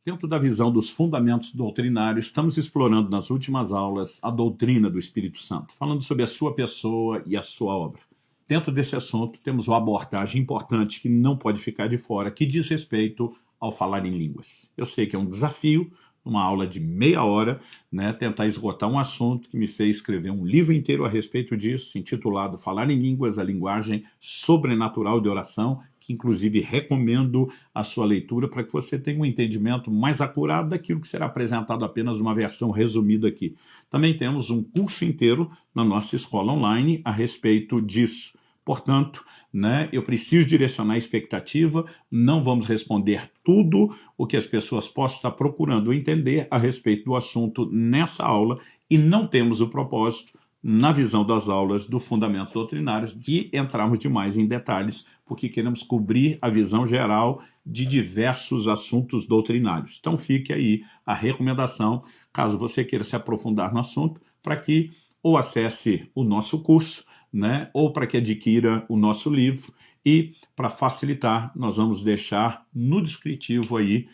Dentro da visão dos fundamentos doutrinários, estamos explorando nas últimas aulas a doutrina do Espírito Santo, falando sobre a sua pessoa e a sua obra. Dentro desse assunto, temos uma abordagem importante que não pode ficar de fora, que diz respeito ao falar em línguas. Eu sei que é um desafio, uma aula de meia hora, tentar esgotar um assunto que me fez escrever um livro inteiro a respeito disso, intitulado Falar em Línguas, a linguagem sobrenatural de oração, que inclusive recomendo a sua leitura para que você tenha um entendimento mais acurado daquilo que será apresentado apenas uma versão resumida aqui. Também temos um curso inteiro na nossa escola online a respeito disso. Portanto, eu preciso direcionar a expectativa, não vamos responder tudo o que as pessoas possam estar procurando entender a respeito do assunto nessa aula e não temos o propósito, na visão das aulas do Fundamentos Doutrinários, de entrarmos demais em detalhes, porque queremos cobrir a visão geral de diversos assuntos doutrinários. Então fique aí a recomendação, caso você queira se aprofundar no assunto, para que ou acesse o nosso curso, ou para que adquira o nosso livro, e para facilitar, nós vamos deixar no descritivo aí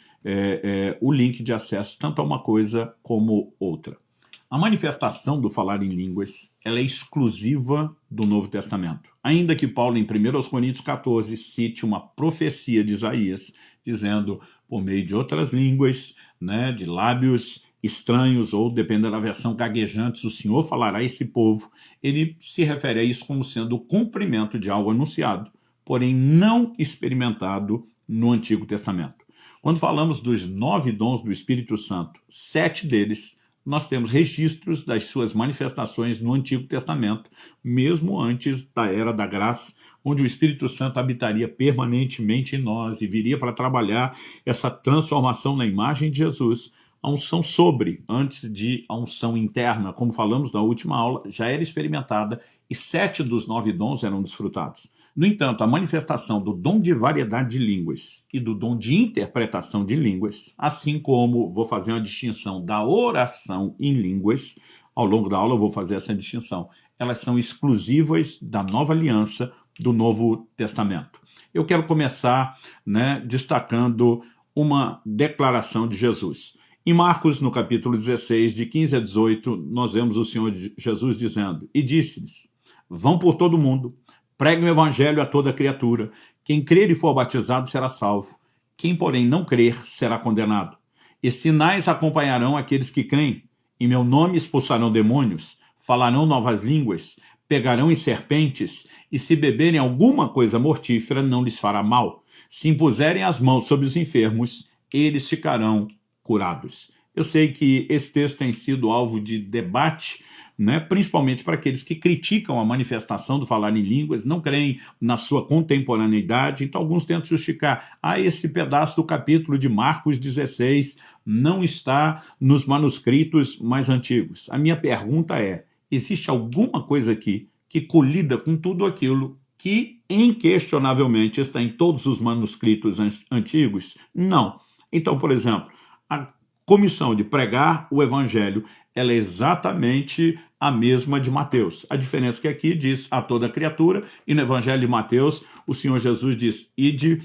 o link de acesso tanto a uma coisa como outra. A manifestação do falar em línguas ela é exclusiva do Novo Testamento. Ainda que Paulo, em 1 Coríntios 14, cite uma profecia de Isaías, dizendo, por meio de outras línguas, de lábios estranhos, ou, dependendo da versão, gaguejantes, o Senhor falará a esse povo, ele se refere a isso como sendo o cumprimento de algo anunciado, porém não experimentado no Antigo Testamento. Quando falamos dos 9 dons do Espírito Santo, 7 deles, nós temos registros das suas manifestações no Antigo Testamento, mesmo antes da Era da Graça, onde o Espírito Santo habitaria permanentemente em nós e viria para trabalhar essa transformação na imagem de Jesus. A unção sobre, antes de a unção interna, como falamos na última aula, já era experimentada e 7 dos 9 dons eram desfrutados. No entanto, a manifestação do dom de variedade de línguas e do dom de interpretação de línguas, assim como vou fazer uma distinção da oração em línguas, ao longo da aula eu vou fazer essa distinção, elas são exclusivas da Nova Aliança, do Novo Testamento. Eu quero começar destacando uma declaração de Jesus. Em Marcos, no capítulo 16, de 15 a 18, nós vemos o Senhor Jesus dizendo, e disse-lhes, vão por todo o mundo, preguem o evangelho a toda criatura, quem crer e for batizado será salvo, quem porém não crer será condenado. E sinais acompanharão aqueles que creem, em meu nome expulsarão demônios, falarão novas línguas, pegarão em serpentes, e se beberem alguma coisa mortífera não lhes fará mal. Se impuserem as mãos sobre os enfermos, eles ficarão curados. Eu sei que esse texto tem sido alvo de debate, principalmente para aqueles que criticam a manifestação do falar em línguas, não creem na sua contemporaneidade, então alguns tentam justificar, esse pedaço do capítulo de Marcos 16 não está nos manuscritos mais antigos. A minha pergunta é, existe alguma coisa aqui que colida com tudo aquilo que inquestionavelmente está em todos os manuscritos antigos? Não. Então, por exemplo, a comissão de pregar o evangelho, ela é exatamente a mesma de Mateus. A diferença é que aqui diz a toda criatura, e no evangelho de Mateus, o Senhor Jesus diz, ide,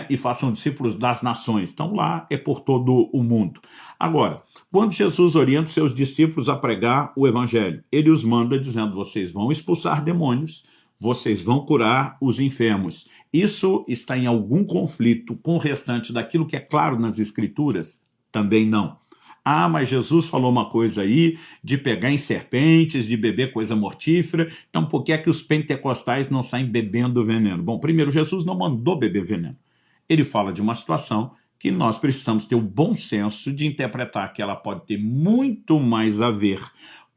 e façam discípulos das nações. Então lá é por todo o mundo. Agora, quando Jesus orienta os seus discípulos a pregar o evangelho, ele os manda dizendo, vocês vão expulsar demônios, vocês vão curar os enfermos. Isso está em algum conflito com o restante daquilo que é claro nas Escrituras? Também não. Mas Jesus falou uma coisa aí de pegar em serpentes, de beber coisa mortífera, então por que é que os pentecostais não saem bebendo veneno? Bom, primeiro, Jesus não mandou beber veneno. Ele fala de uma situação que nós precisamos ter o bom senso de interpretar que ela pode ter muito mais a ver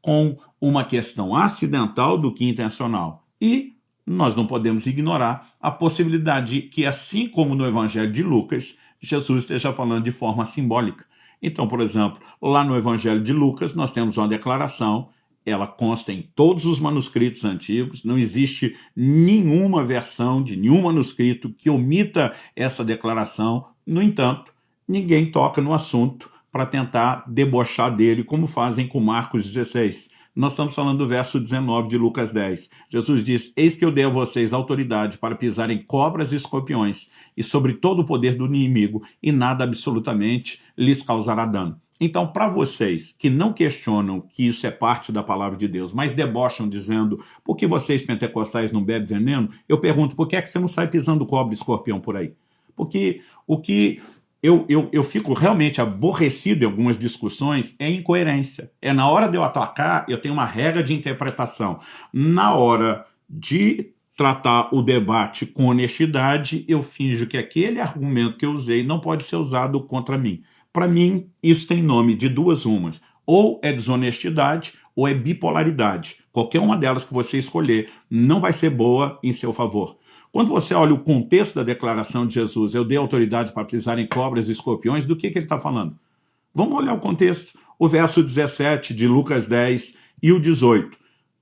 com uma questão acidental do que intencional. E nós não podemos ignorar a possibilidade de que, assim como no Evangelho de Lucas, Jesus esteja falando de forma simbólica. Então, por exemplo, lá no Evangelho de Lucas, nós temos uma declaração, ela consta em todos os manuscritos antigos, não existe nenhuma versão de nenhum manuscrito que omita essa declaração. No entanto, ninguém toca no assunto para tentar debochar dele, como fazem com Marcos 16. Nós estamos falando do verso 19 de Lucas 10. Jesus diz: eis que eu dei a vocês autoridade para pisar em cobras e escorpiões e sobre todo o poder do inimigo, e nada absolutamente lhes causará dano. Então, para vocês que não questionam que isso é parte da palavra de Deus, mas debocham dizendo: por que vocês pentecostais não bebem veneno? Eu pergunto: por que é que você não sai pisando cobra e escorpião por aí? Porque o que eu fico realmente aborrecido em algumas discussões é incoerência. É na hora de eu atacar, eu tenho uma regra de interpretação. Na hora de tratar o debate com honestidade, eu finjo que aquele argumento que eu usei não pode ser usado contra mim. Para mim, isso tem nome de duas umas. Ou é desonestidade ou é bipolaridade. Qualquer uma delas que você escolher não vai ser boa em seu favor. Quando você olha o contexto da declaração de Jesus, eu dei autoridade para pisar em cobras e escorpiões, do que ele está falando? Vamos olhar o contexto. O verso 17 de Lucas 10 e o 18,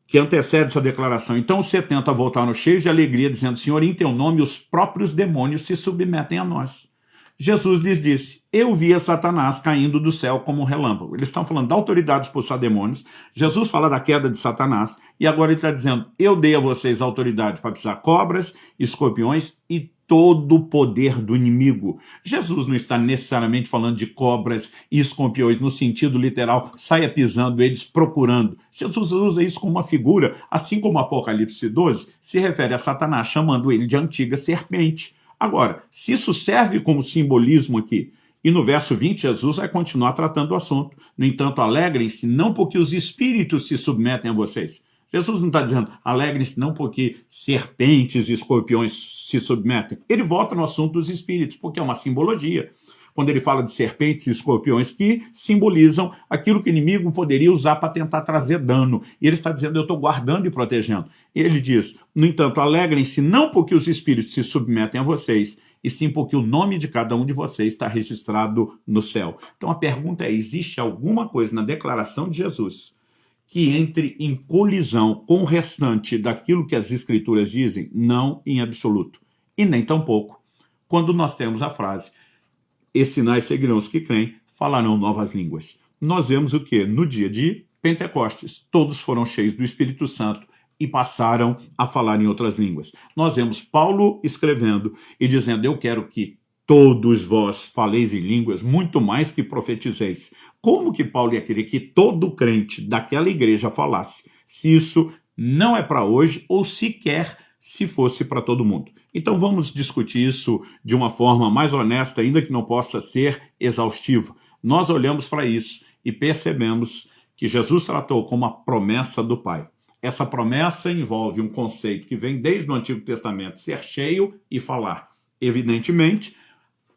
que antecede essa declaração. Então os 70 voltaram cheios de alegria, dizendo: Senhor, em teu nome os próprios demônios se submetem a nós. Jesus lhes disse: eu via Satanás caindo do céu como um relâmpago. Eles estão falando da autoridade de expulsar demônios. Jesus fala da queda de Satanás. E agora ele está dizendo: eu dei a vocês autoridade para pisar cobras, escorpiões e todo o poder do inimigo. Jesus não está necessariamente falando de cobras e escorpiões no sentido literal, saia pisando eles, procurando. Jesus usa isso como uma figura, assim como Apocalipse 12 se refere a Satanás, chamando ele de antiga serpente. Agora, se isso serve como simbolismo aqui, e no verso 20 Jesus vai continuar tratando o assunto. No entanto, alegrem-se não porque os espíritos se submetem a vocês. Jesus não está dizendo alegrem-se não porque serpentes e escorpiões se submetem. Ele volta no assunto dos espíritos, porque é uma simbologia. Quando ele fala de serpentes e escorpiões que simbolizam aquilo que o inimigo poderia usar para tentar trazer dano. E ele está dizendo: eu estou guardando e protegendo. E ele diz: no entanto, alegrem-se não porque os espíritos se submetem a vocês, e sim porque o nome de cada um de vocês está registrado no céu. Então a pergunta é: existe alguma coisa na declaração de Jesus que entre em colisão com o restante daquilo que as escrituras dizem? Não em absoluto. E nem tampouco quando nós temos a frase: esses sinais seguirão os que creem, falarão novas línguas. Nós vemos o quê? No dia de Pentecostes, todos foram cheios do Espírito Santo e passaram a falar em outras línguas. Nós vemos Paulo escrevendo e dizendo: eu quero que todos vós faleis em línguas, muito mais que profetizeis. Como que Paulo ia querer que todo crente daquela igreja falasse, se isso não é para hoje ou sequer se fosse para todo mundo? Então vamos discutir isso de uma forma mais honesta, ainda que não possa ser exaustiva. Nós olhamos para isso e percebemos que Jesus tratou como a promessa do Pai. Essa promessa envolve um conceito que vem desde o Antigo Testamento: ser cheio e falar. Evidentemente,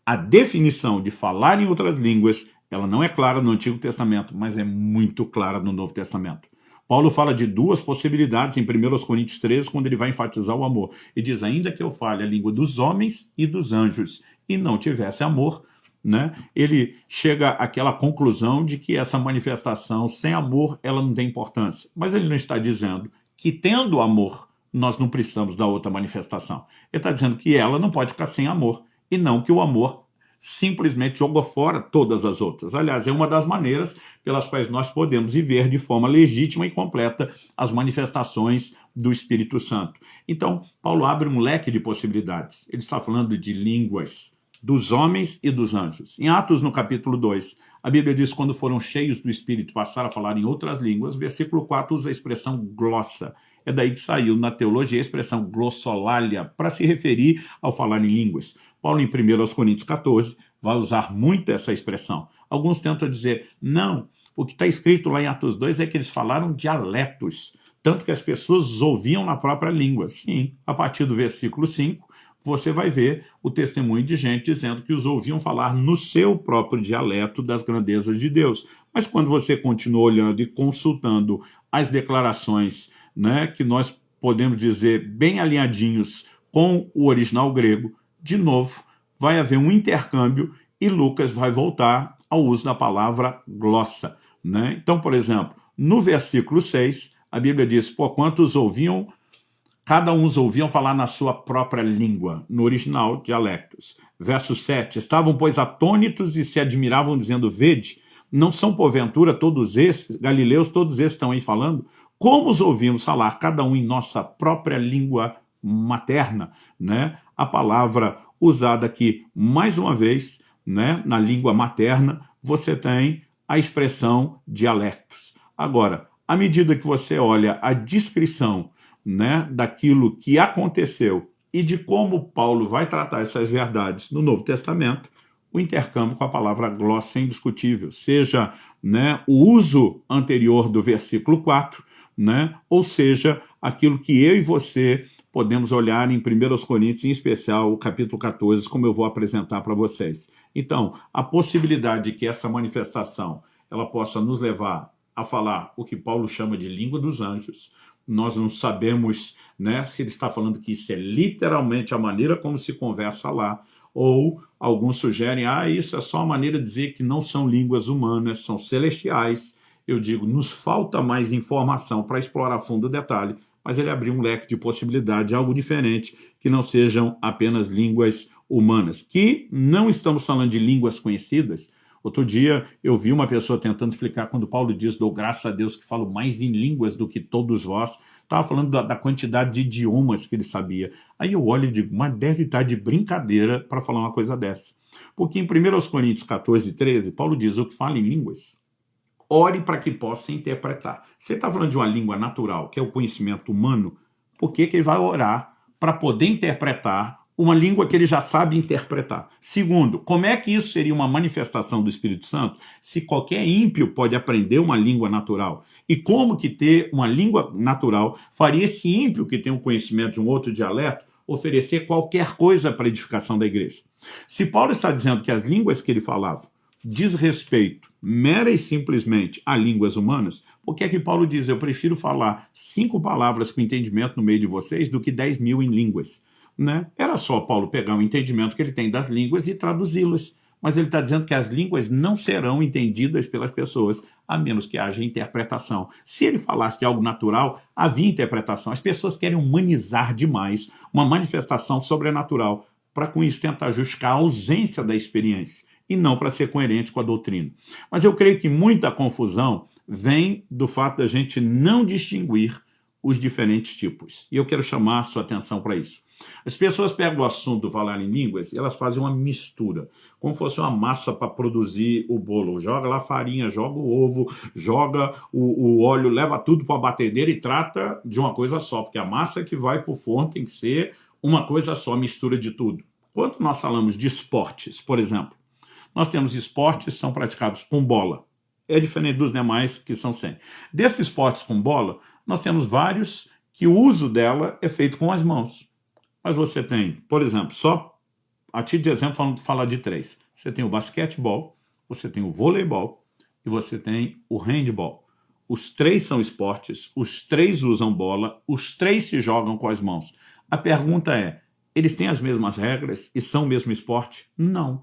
a definição de falar em outras línguas, ela não é clara no Antigo Testamento, mas é muito clara no Novo Testamento. Paulo fala de duas possibilidades em 1 Coríntios 13, quando ele vai enfatizar o amor. E diz: ainda que eu fale a língua dos homens e dos anjos e não tivesse amor, né, ele chega àquela conclusão de que essa manifestação sem amor, ela não tem importância. Mas ele não está dizendo que, tendo amor, nós não precisamos da outra manifestação. Ele está dizendo que ela não pode ficar sem amor, e não que o amor simplesmente jogou fora todas as outras. Aliás, é uma das maneiras pelas quais nós podemos viver de forma legítima e completa as manifestações do Espírito Santo. Então, Paulo abre um leque de possibilidades. Ele está falando de línguas dos homens e dos anjos. Em Atos, no capítulo 2, a Bíblia diz: quando foram cheios do Espírito, passaram a falar em outras línguas. Versículo 4 usa a expressão glossa. É daí que saiu na teologia a expressão glossolalia, para se referir ao falar em línguas. Paulo, em 1 Coríntios 14, vai usar muito essa expressão. Alguns tentam dizer: não, o que está escrito lá em Atos 2 é que eles falaram dialetos, tanto que as pessoas os ouviam na própria língua. Sim, a partir do versículo 5, você vai ver o testemunho de gente dizendo que os ouviam falar no seu próprio dialeto das grandezas de Deus. Mas quando você continua olhando e consultando as declarações, né, que nós podemos dizer bem alinhadinhos com o original grego, de novo, vai haver um intercâmbio e Lucas vai voltar ao uso da palavra glossa, né? Então, por exemplo, no versículo 6, a Bíblia diz: porquanto os ouviam, cada um os ouviam falar na sua própria língua, no original, dialectos. Verso 7, estavam, pois, atônitos e se admiravam, dizendo: vede, Não são, porventura, todos esses, galileus, todos esses estão aí falando? Como os ouvimos falar, cada um em nossa própria língua materna, né? A palavra usada aqui, mais uma vez, né? Na língua materna, você tem a expressão dialectos. Agora, à medida que você olha a descrição, né, daquilo que aconteceu e de como Paulo vai tratar essas verdades no Novo Testamento, o intercâmbio com a palavra glossa é indiscutível, seja, né, o uso anterior do versículo 4, né, ou seja, aquilo que eu e você podemos olhar em 1 Coríntios, em especial o capítulo 14, como eu vou apresentar para vocês. Então, a possibilidade de que essa manifestação ela possa nos levar a falar o que Paulo chama de língua dos anjos. Nós não sabemos, né, se ele está falando que isso é literalmente a maneira como se conversa lá, ou alguns sugerem, isso é só a maneira de dizer que não são línguas humanas, são celestiais. Eu digo, nos falta mais informação para explorar a fundo o detalhe, mas ele abriu um leque de possibilidade, algo diferente, que não sejam apenas línguas humanas. Que não estamos falando de línguas conhecidas. Outro dia eu vi uma pessoa tentando explicar quando Paulo diz, dou graças a Deus que falo mais em línguas do que todos vós. Estava falando da quantidade de idiomas que ele sabia. Aí eu olho e digo, mas deve estar de brincadeira para falar uma coisa dessa. Porque em 1 Coríntios 14, 13, Paulo diz, o que fala em línguas, ore para que possa interpretar. Você está falando de uma língua natural, que é o conhecimento humano, por que ele vai orar para poder interpretar uma língua que ele já sabe interpretar? Segundo, como é que isso seria uma manifestação do Espírito Santo se qualquer ímpio pode aprender uma língua natural? E como que ter uma língua natural faria esse ímpio que tem um conhecimento de um outro dialeto oferecer qualquer coisa para a edificação da igreja? Se Paulo está dizendo que as línguas que ele falava diz respeito mera e simplesmente a línguas humanas, por que é que Paulo diz, eu prefiro falar 5 palavras com entendimento no meio de vocês do que 10.000 em línguas? Né? Era só Paulo pegar o entendimento que ele tem das línguas e traduzi-las. Mas ele está dizendo que as línguas não serão entendidas pelas pessoas, a menos que haja interpretação. Se ele falasse de algo natural, havia interpretação. As pessoas querem humanizar demais uma manifestação sobrenatural para com isso tentar justificar a ausência da experiência e não para ser coerente com a doutrina. Mas eu creio que muita confusão vem do fato da gente não distinguir os diferentes tipos. E eu quero chamar a sua atenção para isso. As pessoas pegam o assunto do falar em línguas e elas fazem uma mistura, como se fosse uma massa para produzir o bolo. Joga lá a farinha, joga o ovo, joga o óleo, leva tudo para a batedeira e trata de uma coisa só, porque a massa que vai para o forno tem que ser uma coisa só, mistura de tudo. Quando nós falamos de esportes, por exemplo, nós temos esportes que são praticados com bola. É diferente dos demais que são sem. Desses esportes com bola, nós temos vários que o uso dela é feito com as mãos. Mas você tem, por exemplo, só a título de exemplo, vamos falar de 3. Você tem o basquetebol, você tem o voleibol e você tem o handball. Os 3 são esportes, os 3 usam bola, os 3 se jogam com as mãos. A pergunta é, eles têm as mesmas regras e são o mesmo esporte? Não.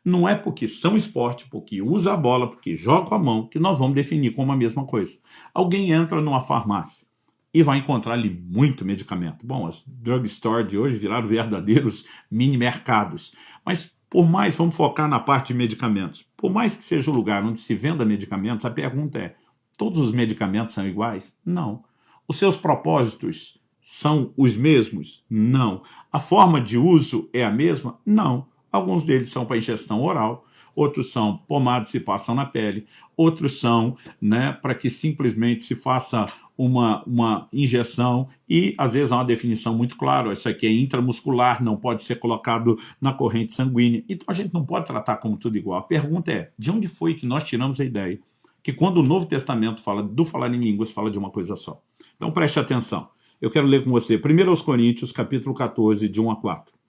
Não é porque são esporte, porque usa a bola, porque joga com a mão, que nós vamos definir como a mesma coisa. Alguém entra numa farmácia e vai encontrar ali muito medicamento. Bom, as drugstores de hoje viraram verdadeiros mini-mercados. Mas, por mais, vamos focar na parte de medicamentos. Por mais que seja o lugar onde se venda medicamentos, a pergunta é, todos os medicamentos são iguais? Não. Os seus propósitos são os mesmos? Não. A forma de uso é a mesma? Não. Alguns deles são para ingestão oral, outros são pomadas que se passam na pele, outros são, né, para que simplesmente se faça uma injeção e, às vezes, há uma definição muito clara, isso aqui é intramuscular, não pode ser colocado na corrente sanguínea. Então, a gente não pode tratar como tudo igual. A pergunta é, de onde foi que nós tiramos a ideia que quando o Novo Testamento fala do falar em línguas, fala de uma coisa só? Então, preste atenção. Eu quero ler com você 1 Coríntios, capítulo 14, de 1 a 4.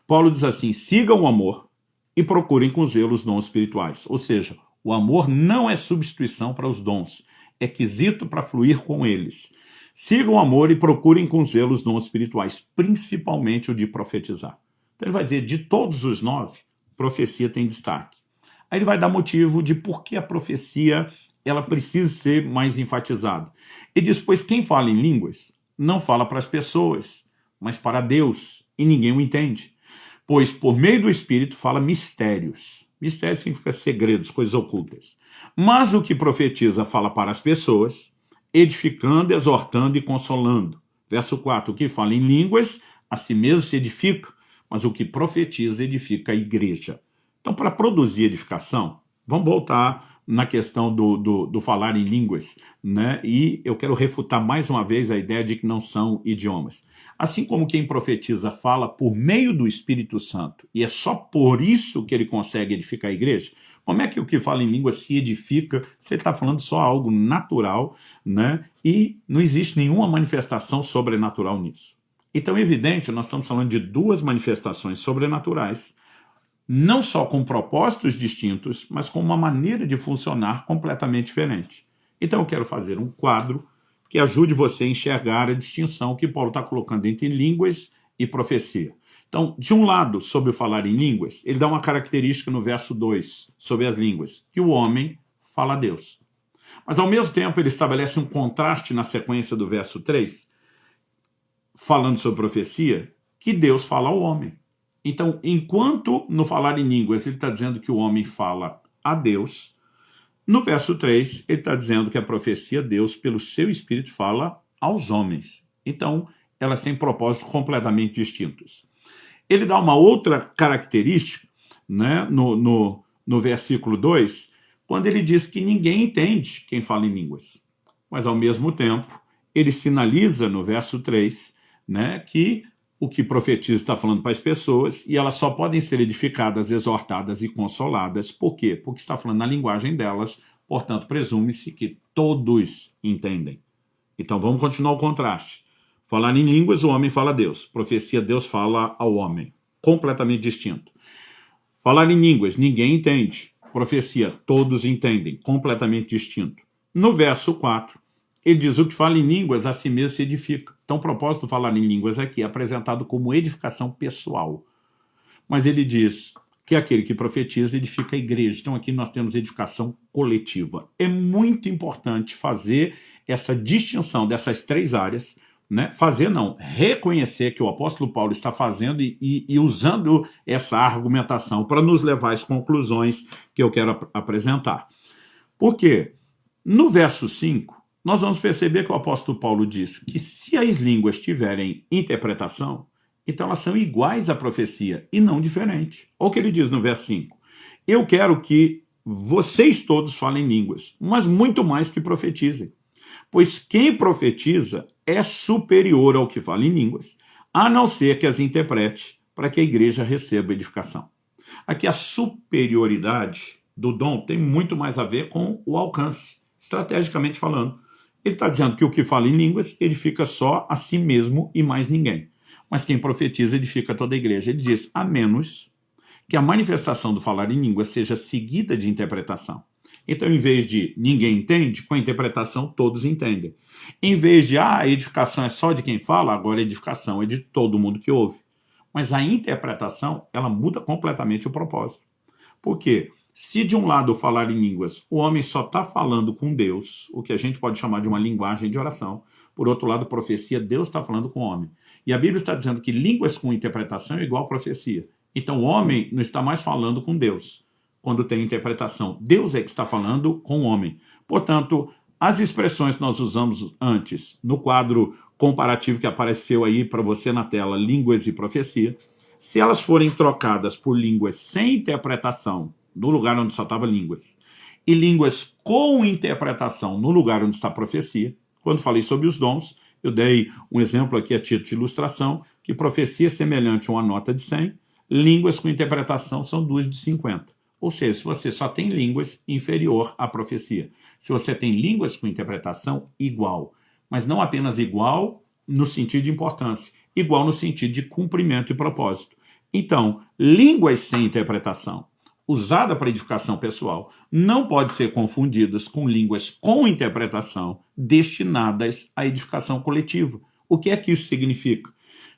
Paulo diz assim, sigam o amor e procurem com zelo os dons espirituais. Ou seja, o amor não é substituição para os dons, é quesito para fluir com eles. Sigam o amor e procurem com zelo os dons espirituais, principalmente o de profetizar. Então ele vai dizer, de todos os 9, profecia tem destaque. Aí ele vai dar motivo de por que a profecia ela precisa ser mais enfatizada. E diz, pois quem fala em línguas não fala para as pessoas, mas para Deus, e ninguém o entende. Pois por meio do Espírito fala mistérios. Mistério significa segredos, coisas ocultas. Mas o que profetiza fala para as pessoas, edificando, exortando e consolando. Verso 4, o que fala em línguas, a si mesmo se edifica, mas o que profetiza edifica a igreja. Então, para produzir edificação, vamos voltar na questão do falar em línguas, né? E eu quero refutar mais uma vez a ideia de que não são idiomas. Assim como quem profetiza fala por meio do Espírito Santo, e é só por isso que ele consegue edificar a igreja, como é que o que fala em língua se edifica? Você está falando só algo natural, né? E não existe nenhuma manifestação sobrenatural nisso. Então, é evidente, nós estamos falando de duas manifestações sobrenaturais, não só com propósitos distintos, mas com uma maneira de funcionar completamente diferente. Então eu quero fazer um quadro que ajude você a enxergar a distinção que Paulo está colocando entre línguas e profecia. Então, de um lado, sobre o falar em línguas, ele dá uma característica no verso 2, sobre as línguas, que o homem fala a Deus. Mas, ao mesmo tempo, ele estabelece um contraste na sequência do verso 3, falando sobre profecia, que Deus fala ao homem. Então, enquanto no falar em línguas ele está dizendo que o homem fala a Deus, no verso 3 ele está dizendo que a profecia, Deus, pelo seu Espírito, fala aos homens. Então, elas têm propósitos completamente distintos. Ele dá uma outra característica, né, no versículo 2, quando ele diz que ninguém entende quem fala em línguas. Mas, ao mesmo tempo, ele sinaliza no verso 3, né, que o que profetiza está falando para as pessoas e elas só podem ser edificadas, exortadas e consoladas. Por quê? Porque está falando na linguagem delas, portanto, presume-se que todos entendem. Então, vamos continuar o contraste. Falar em línguas, o homem fala a Deus. Profecia, Deus fala ao homem. Completamente distinto. Falar em línguas, ninguém entende. Profecia, todos entendem. Completamente distinto. No verso 4, ele diz, o que fala em línguas, a si mesmo se edifica. Então, o propósito de falar em línguas aqui é apresentado como edificação pessoal. Mas ele diz que aquele que profetiza edifica a igreja. Então, aqui nós temos edificação coletiva. É muito importante fazer essa distinção dessas três áreas, né? Reconhecer que o apóstolo Paulo está fazendo e usando essa argumentação para nos levar às conclusões que eu quero apresentar. Por quê? No verso 5, nós vamos perceber que o apóstolo Paulo diz que se as línguas tiverem interpretação, então elas são iguais à profecia e não diferentes. Olha o que ele diz no verso 5. Eu quero que vocês todos falem línguas, mas muito mais que profetizem. Pois quem profetiza é superior ao que fala em línguas, a não ser que as interprete para que a igreja receba edificação. Aqui a superioridade do dom tem muito mais a ver com o alcance, estrategicamente falando. Ele está dizendo que o que fala em línguas edifica só a si mesmo e mais ninguém. Mas quem profetiza edifica toda a igreja. Ele diz, a menos que a manifestação do falar em línguas seja seguida de interpretação. Então, em vez de ninguém entende, com a interpretação todos entendem. Em vez de, a edificação é só de quem fala, agora a edificação é de todo mundo que ouve. Mas a interpretação, ela muda completamente o propósito. Por quê? Se de um lado falar em línguas, o homem só está falando com Deus, o que a gente pode chamar de uma linguagem de oração. Por outro lado, profecia, Deus está falando com o homem. E a Bíblia está dizendo que línguas com interpretação é igual a profecia. Então o homem não está mais falando com Deus quando tem interpretação. Deus é que está falando com o homem. Portanto, as expressões que nós usamos antes, no quadro comparativo que apareceu aí para você na tela, línguas e profecia, se elas forem trocadas por línguas sem interpretação, no lugar onde só estava línguas, e línguas com interpretação no lugar onde está profecia. Quando falei sobre os dons, eu dei um exemplo aqui a título de ilustração, que profecia é semelhante a uma nota de 100, línguas com interpretação são 2 de 50. Ou seja, se você só tem línguas, inferior à profecia. Se você tem línguas com interpretação, igual. Mas não apenas igual no sentido de importância, igual no sentido de cumprimento e propósito. Então, línguas sem interpretação, usada para edificação pessoal, não pode ser confundidas com línguas com interpretação destinadas à edificação coletiva. O que é que isso significa?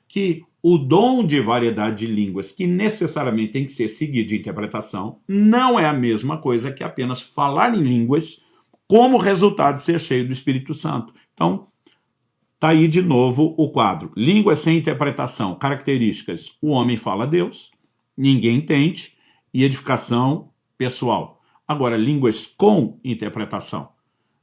Que o dom de variedade de línguas, que necessariamente tem que ser seguido de interpretação, não é a mesma coisa que apenas falar em línguas como resultado de ser cheio do Espírito Santo. Então, está aí de novo o quadro. Línguas sem interpretação, características. O homem fala a Deus, ninguém entende, e edificação pessoal. Agora, línguas com interpretação.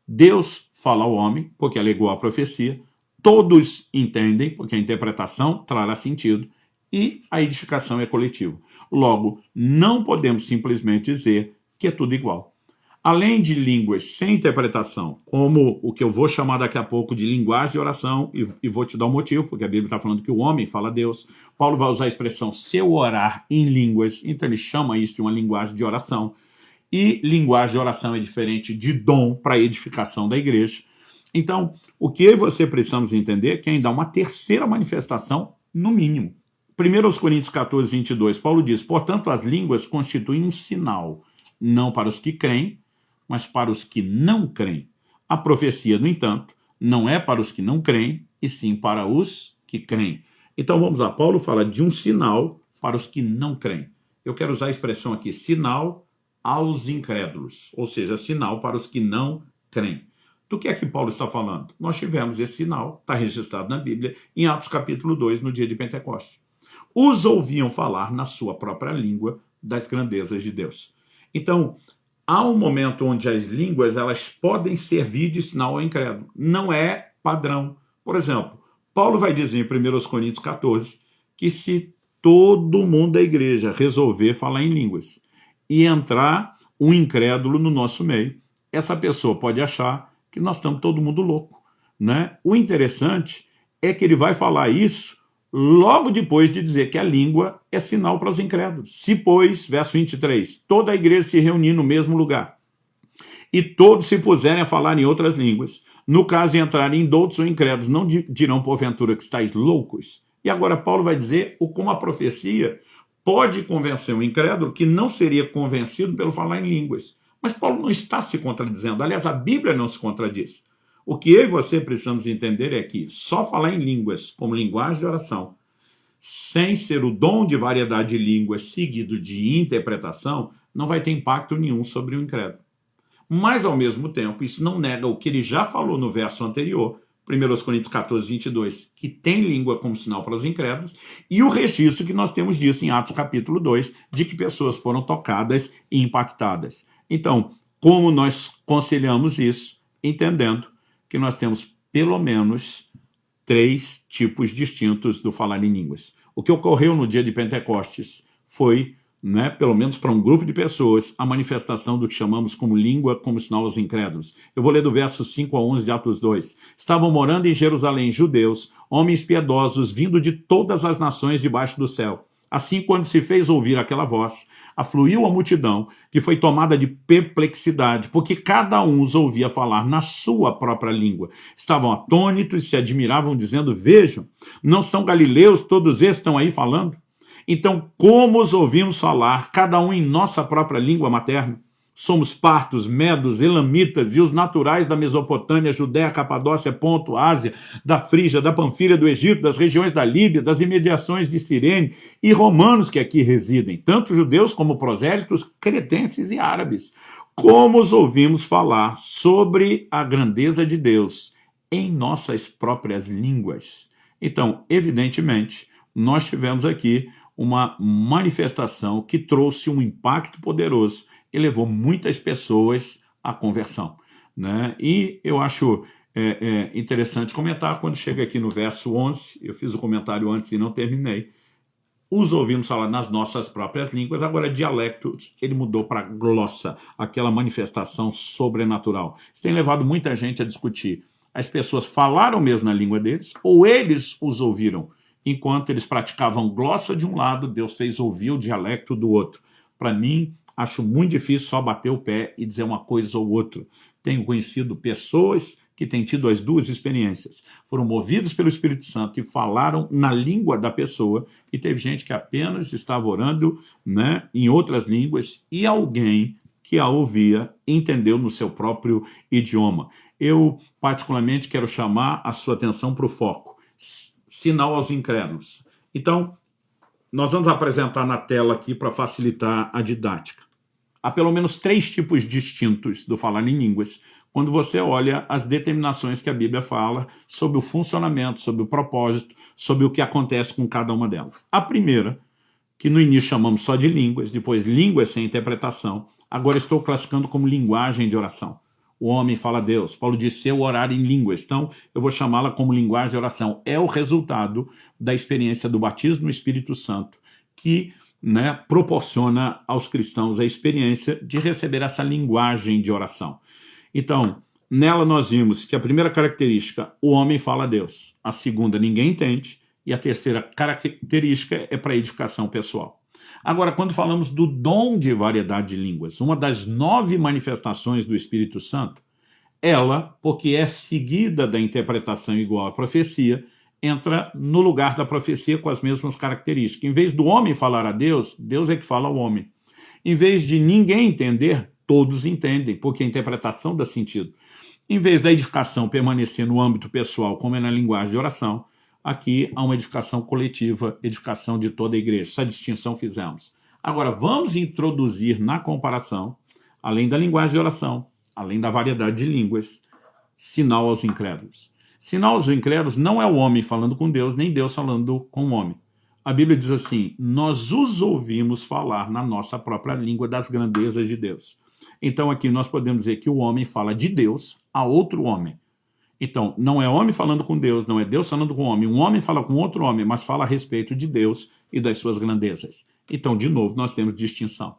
Deus fala ao homem, porque alegou a profecia, todos entendem, porque a interpretação trará sentido, e a edificação é coletiva. Logo, não podemos simplesmente dizer que é tudo igual. Além de línguas sem interpretação, como o que eu vou chamar daqui a pouco de linguagem de oração, e vou te dar um motivo, porque a Bíblia está falando que o homem fala a Deus, Paulo vai usar a expressão se eu orar em línguas, então ele chama isso de uma linguagem de oração, e linguagem de oração é diferente de dom para edificação da igreja. Então, o que eu e você precisamos entender é que ainda há uma terceira manifestação, no mínimo. 1 Coríntios 14, 22, Paulo diz, portanto, as línguas constituem um sinal, não para os que creem, mas para os que não creem. A profecia, no entanto, não é para os que não creem, e sim para os que creem. Então, vamos lá, Paulo fala de um sinal para os que não creem. Eu quero usar a expressão aqui, sinal aos incrédulos, ou seja, sinal para os que não creem. Do que é que Paulo está falando? Nós tivemos esse sinal, está registrado na Bíblia, em Atos capítulo 2, no dia de Pentecostes. Os ouviam falar na sua própria língua das grandezas de Deus. Então, há um momento onde as línguas elas podem servir de sinal ao incrédulo. Não é padrão. Por exemplo, Paulo vai dizer em 1 Coríntios 14 que se todo mundo da igreja resolver falar em línguas e entrar um incrédulo no nosso meio, essa pessoa pode achar que nós estamos todo mundo louco, né? O interessante é que ele vai falar isso logo depois de dizer que a língua é sinal para os incrédulos. Se, pois, verso 23, toda a igreja se reunir no mesmo lugar e todos se puserem a falar em outras línguas, no caso de entrarem indoutos ou incrédulos, não dirão porventura que estáis loucos? E agora Paulo vai dizer como a profecia pode convencer um incrédulo que não seria convencido pelo falar em línguas. Mas Paulo não está se contradizendo. Aliás, a Bíblia não se contradiz. O que eu e você precisamos entender é que só falar em línguas como linguagem de oração, sem ser o dom de variedade de línguas seguido de interpretação, não vai ter impacto nenhum sobre o incrédulo. Mas, ao mesmo tempo, isso não nega o que ele já falou no verso anterior, 1 Coríntios 14, 22, que tem língua como sinal para os incrédulos, e o registro que nós temos disso em Atos capítulo 2, de que pessoas foram tocadas e impactadas. Então, como nós conciliamos isso? Entendendo que nós temos pelo menos 3 tipos distintos do falar em línguas. O que ocorreu no dia de Pentecostes foi, pelo menos para um grupo de pessoas, a manifestação do que chamamos como língua como sinal aos incrédulos. Eu vou ler do verso 5 a 11 de Atos 2. Estavam morando em Jerusalém judeus, homens piedosos, vindo de todas as nações debaixo do céu. Assim, quando se fez ouvir aquela voz, afluiu a multidão, que foi tomada de perplexidade, porque cada um os ouvia falar na sua própria língua. Estavam atônitos e se admiravam, dizendo, vejam, não são galileus, todos esses estão aí falando? Então, como os ouvimos falar, cada um em nossa própria língua materna? Somos partos, medos, elamitas e os naturais da Mesopotâmia, Judéia, Capadócia, Ponto, Ásia, da Frígia, da Panfilha, do Egito, das regiões da Líbia, das imediações de Cirene e romanos que aqui residem, tanto judeus como prosélitos, cretenses e árabes. Como os ouvimos falar sobre a grandeza de Deus em nossas próprias línguas? Então, evidentemente, nós tivemos aqui uma manifestação que trouxe um impacto poderoso e levou muitas pessoas à conversão, né? E eu acho interessante comentar, quando chega aqui no verso 11, eu fiz o comentário antes e não terminei, os ouvimos falar nas nossas próprias línguas, agora dialecto, ele mudou para glossa, aquela manifestação sobrenatural. Isso tem levado muita gente a discutir. As pessoas falaram mesmo na língua deles, ou eles os ouviram? Enquanto eles praticavam glossa de um lado, Deus fez ouvir o dialecto do outro. Para mim, acho muito difícil só bater o pé e dizer uma coisa ou outra. Tenho conhecido pessoas que têm tido as duas experiências. Foram movidos pelo Espírito Santo e falaram na língua da pessoa, e teve gente que apenas estava orando, em outras línguas, e alguém que a ouvia entendeu no seu próprio idioma. Eu, particularmente, quero chamar a sua atenção para o foco. Sinal aos incrédulos. Então, nós vamos apresentar na tela aqui para facilitar a didática. Há pelo menos 3 tipos distintos do falar em línguas, quando você olha as determinações que a Bíblia fala sobre o funcionamento, sobre o propósito, sobre o que acontece com cada uma delas. A primeira, que no início chamamos só de línguas, depois línguas sem interpretação, Agora estou classificando como linguagem de oração. O homem fala a Deus. Paulo diz, se eu orar em línguas, então eu vou chamá-la como linguagem de oração. É o resultado da experiência do batismo no Espírito Santo, que proporciona aos cristãos a experiência de receber essa linguagem de oração. Então, nela nós vimos que a primeira característica, o homem fala a Deus. A segunda, ninguém entende. E a terceira característica é para edificação pessoal. Agora, quando falamos do dom de variedade de línguas, uma das 9 manifestações do Espírito Santo, ela, porque é seguida da interpretação igual à profecia, entra no lugar da profecia com as mesmas características. Em vez do homem falar a Deus, Deus é que fala ao homem. Em vez de ninguém entender, todos entendem, porque a interpretação dá sentido. Em vez da edificação permanecer no âmbito pessoal, como é na linguagem de oração, aqui há uma edificação coletiva, edificação de toda a igreja. Essa distinção fizemos. Agora, vamos introduzir na comparação, além da linguagem de oração, além da variedade de línguas, sinal aos incrédulos. Sinal aos incrédulos não é o homem falando com Deus, nem Deus falando com o homem. A Bíblia diz assim, nós os ouvimos falar na nossa própria língua das grandezas de Deus. Então aqui nós podemos dizer que o homem fala de Deus a outro homem. Então, não é homem falando com Deus, não é Deus falando com o homem. Um homem fala com outro homem, mas fala a respeito de Deus e das suas grandezas. Então, de novo, nós temos distinção.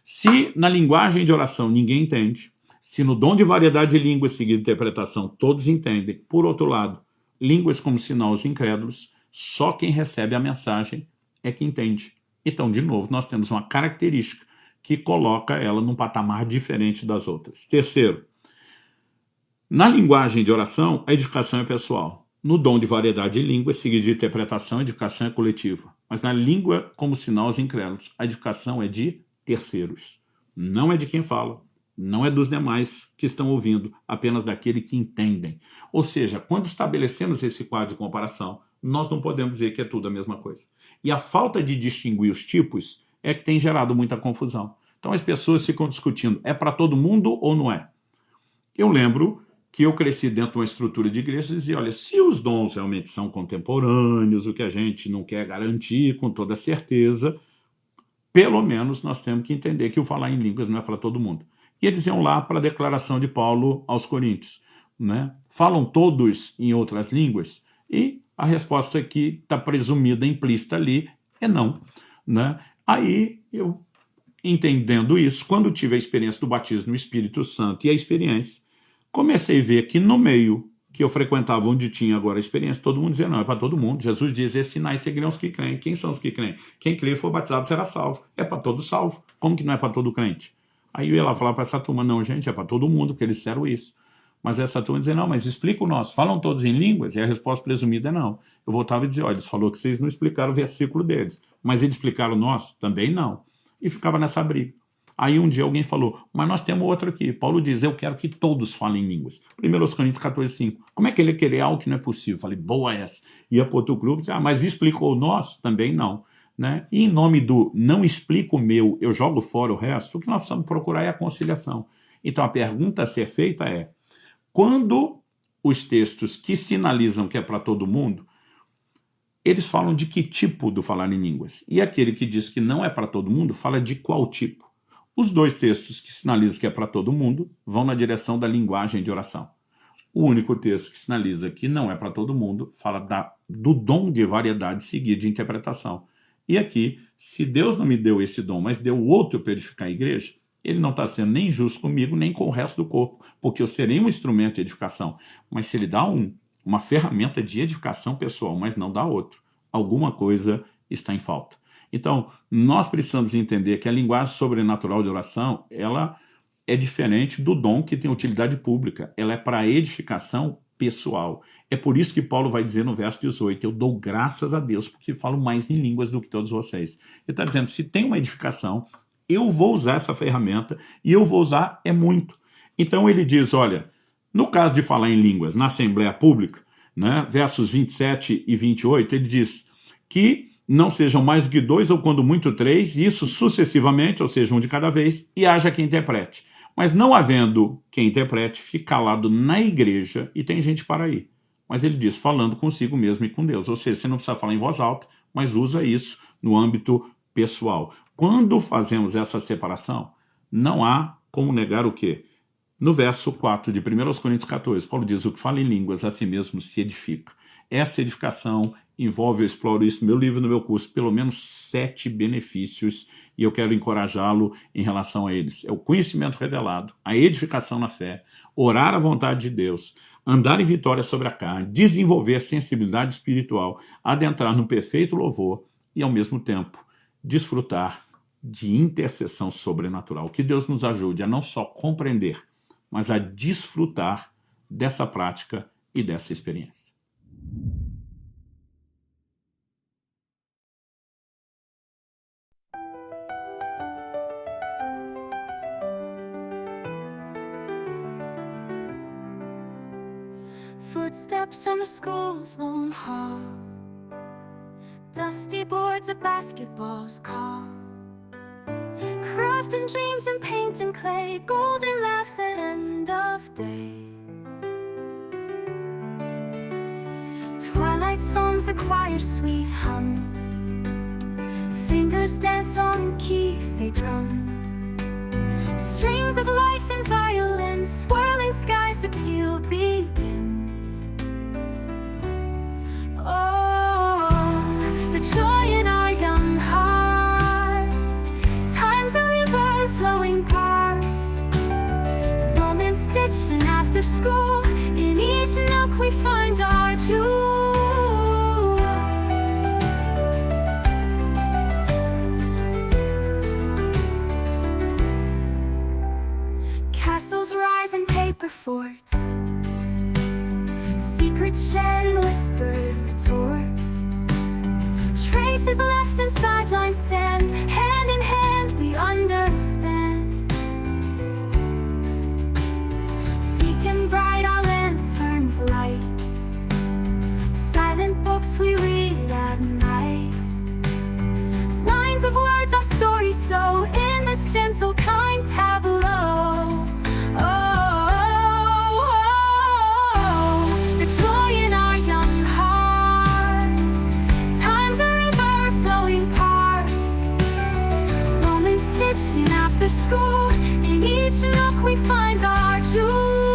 Se na linguagem de oração ninguém entende, se no dom de variedade de línguas seguido interpretação todos entendem, por outro lado, línguas como sinal aos incrédulos, só quem recebe a mensagem é que entende. Então, de novo, nós temos uma característica que coloca ela num patamar diferente das outras. Terceiro, na linguagem de oração, a edificação é pessoal. No dom de variedade de línguas, seguido de interpretação, a edificação é coletiva. Mas na língua, como sinal aos incrédulos, a edificação é de terceiros. Não é de quem fala, não é dos demais que estão ouvindo, apenas daquele que entendem. Ou seja, quando estabelecemos esse quadro de comparação, nós não podemos dizer que é tudo a mesma coisa. E a falta de distinguir os tipos é que tem gerado muita confusão. Então as pessoas ficam discutindo, é para todo mundo ou não é? Eu lembro que eu cresci dentro de uma estrutura de igreja e dizia, olha, se os dons realmente são contemporâneos, o que a gente não quer garantir com toda certeza, pelo menos nós temos que entender que o falar em línguas não é para todo mundo. E eles iam lá para a declaração de Paulo aos Coríntios. Falam todos em outras línguas? E a resposta que está presumida, implícita ali, é não. Aí, eu, entendendo isso, quando tive a experiência do batismo no Espírito Santo e a experiência, comecei a ver que no meio que eu frequentava, onde tinha agora a experiência, todo mundo dizia, não, é para todo mundo. Jesus diz, esses sinais seguirão os que creem. Quem são os que creem? Quem crê e for batizado será salvo. É para todo salvo. Como que não é para todo crente? Aí eu ia lá falar para essa turma, não, gente, é para todo mundo, porque eles disseram isso. Mas essa turma dizia, não, mas explica o nosso. Falam todos em línguas? E a resposta presumida é não. Eu voltava e dizia, olha, eles falou que vocês não explicaram o versículo deles. Mas eles explicaram o nosso? Também não. E ficava nessa briga. Aí um dia alguém falou, mas nós temos outro aqui. Paulo diz, eu quero que todos falem línguas. 1 Coríntios 14:5. Como é que ele ia querer algo que não é possível? Falei, boa essa. Ia para outro grupo, dizia, mas explicou o nosso? Também não. E em nome do não explico o meu, eu jogo fora o resto, o que nós precisamos procurar é a conciliação. Então a pergunta a ser feita é, quando os textos que sinalizam que é para todo mundo, eles falam de que tipo do falar em línguas? E aquele que diz que não é para todo mundo, fala de qual tipo? Os dois textos que sinalizam que é para todo mundo vão na direção da linguagem de oração. O único texto que sinaliza que não é para todo mundo fala do dom de variedade seguida de interpretação. E aqui, se Deus não me deu esse dom, mas deu outro para edificar a igreja, ele não está sendo nem justo comigo, nem com o resto do corpo, porque eu serei um instrumento de edificação. Mas se ele dá uma ferramenta de edificação pessoal, mas não dá outro, alguma coisa está em falta. Então, nós precisamos entender que a linguagem sobrenatural de oração, ela é diferente do dom que tem utilidade pública. Ela é para edificação pessoal. É por isso que Paulo vai dizer no verso 18, eu dou graças a Deus, porque falo mais em línguas do que todos vocês. Ele está dizendo, se tem uma edificação, eu vou usar essa ferramenta, e eu vou usar muito. Então ele diz, olha, no caso de falar em línguas na Assembleia Pública, versos 27 e 28, ele diz que não sejam mais do que 2 ou quando muito 3, isso sucessivamente, ou seja, um de cada vez, e haja quem interprete. Mas não havendo quem interprete, fique calado na igreja e tem gente para ir. Mas ele diz, falando consigo mesmo e com Deus. Ou seja, você não precisa falar em voz alta, mas usa isso no âmbito pessoal. Quando fazemos essa separação, Não há como negar o quê? No verso 4 de 1 Coríntios 14, Paulo diz: o que fala em línguas a si mesmo se edifica. Essa edificação envolve, eu exploro isso no meu livro, no meu curso, pelo menos 7 benefícios, e eu quero encorajá-lo em relação a eles. É o conhecimento revelado, a edificação na fé, orar à vontade de Deus, andar em vitória sobre a carne, desenvolver a sensibilidade espiritual, adentrar no perfeito louvor e, ao mesmo tempo, desfrutar de intercessão sobrenatural. Que Deus nos ajude a não só compreender, mas a desfrutar dessa prática e dessa experiência. Footsteps on the school's lone hall, dusty boards of basketball's call, crafting dreams and painting clay, golden laughs at end of day. Twilight songs, the choir sweet hum, fingers dance on keys they drum, strings of life and violins, swirling skies, the peal begins. Oh, the joy in our young hearts, time's a river flowing parts, moments stitched in after school, in each nook we find our jewel. Castles rise in paper forts, secrets shared in whispered retorts, traces left in sideline sand, hand in hand we understand. Beacon bright, our lanterns light, silent books we read at night, lines of words, our stories so in this gentle kind tableau. The joy in our young hearts, time's a river flowing parts, moments stitched in after school, in each nook we find our jewel.